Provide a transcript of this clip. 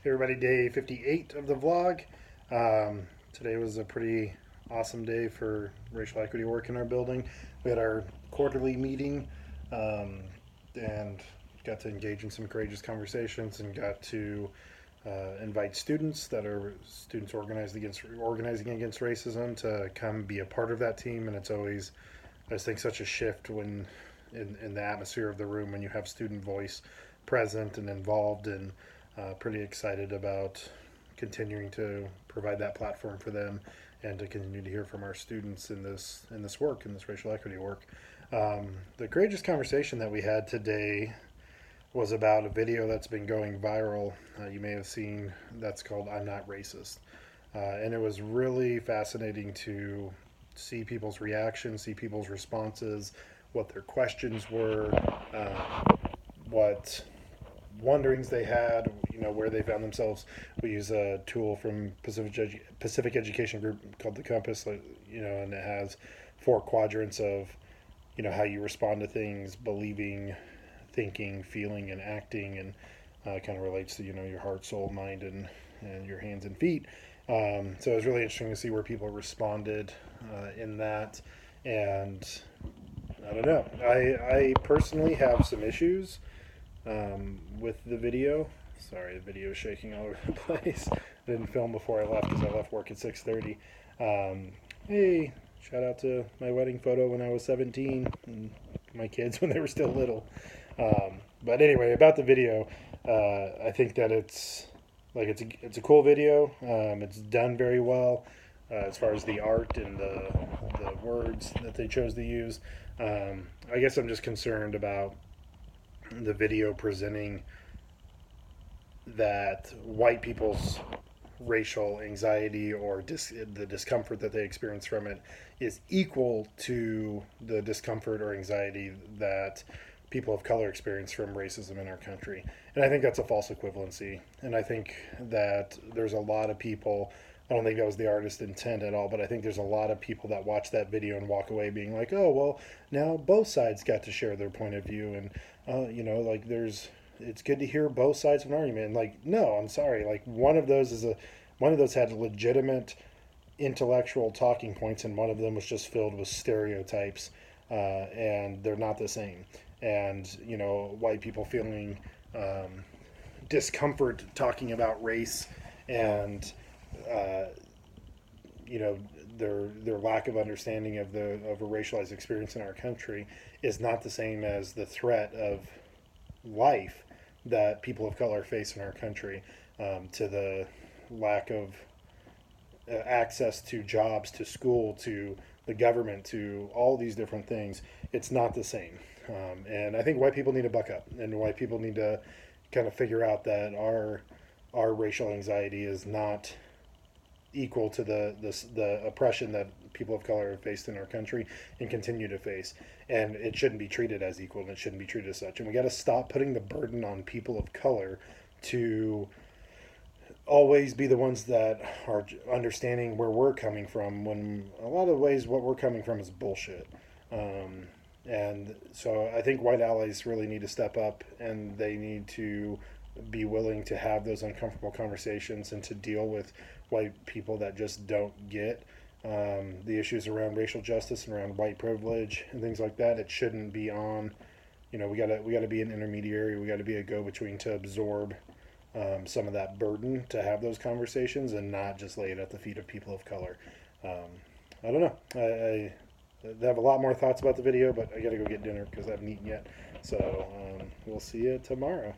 Hey everybody, day 58 of the vlog. Today was a pretty awesome day for racial equity work in our building. We had our quarterly meeting and got to engage in some courageous conversations and got to invite students that are students organizing against racism to come be a part of that team. And it's always, I just think, such a shift when in the atmosphere of the room when you have student voice present and involved, and pretty excited about continuing to provide that platform for them and to continue to hear from our students in this work, in this racial equity work. The courageous conversation that we had today was about a video that's been going viral. You may have seen, that's called "I'm Not Racist," and it was really fascinating to see people's reactions, see people's responses, what their questions were, what wonderings they had, where they found themselves. We use a tool from Pacific Education Group called the Compass, and it has 4 quadrants of, how you respond to things: believing, thinking, feeling, and acting, and kind of relates to, your heart, soul, mind, and your hands and feet. So it was really interesting to see where people responded in that. And I don't know. I personally have some issues with the video. Sorry, the video is shaking all over the place. I didn't film before I left because I left work at 6:30. Hey, shout out to my wedding photo when I was 17 and my kids when they were still little. But anyway, about the video, I think that it's a cool video. It's done very well as far as the art and the words that they chose to use. I guess I'm just concerned about the video presenting that white people's racial anxiety or the discomfort that they experience from it is equal to the discomfort or anxiety that people of color experience from racism in our country. And I think that's a false equivalency. And I think that there's a lot of people, I don't think that was the artist's intent at all, but I think there's a lot of people that watch that video and walk away being like, oh, well, now both sides got to share their point of view. And, it's good to hear both sides of an argument. And no, I'm sorry. One of those had legitimate intellectual talking points, and one of them was just filled with stereotypes, and they're not the same. And, white people feeling discomfort talking about race and, their lack of understanding of a racialized experience in our country is not the same as the threat of life that people of color face in our country, to the lack of access to jobs, to school, to the government, to all these different things. It's not the same. And I think white people need to buck up, and white people need to kind of figure out that our racial anxiety is not equal to the oppression that people of color have faced in our country and continue to face. And it shouldn't be treated as equal, and it shouldn't be treated as such. And we got to stop putting the burden on people of color to always be the ones that are understanding where we're coming from, when a lot of ways what we're coming from is bullshit. And so I think white allies really need to step up, and they need to be willing to have those uncomfortable conversations and to deal with white people that just don't get the issues around racial justice and around white privilege and things like that. It shouldn't be on. We gotta be an intermediary. We gotta be a go-between to absorb some of that burden, to have those conversations and not just lay it at the feet of people of color. I don't know. I have a lot more thoughts about the video, but I gotta go get dinner because I haven't eaten yet. So we'll see you tomorrow.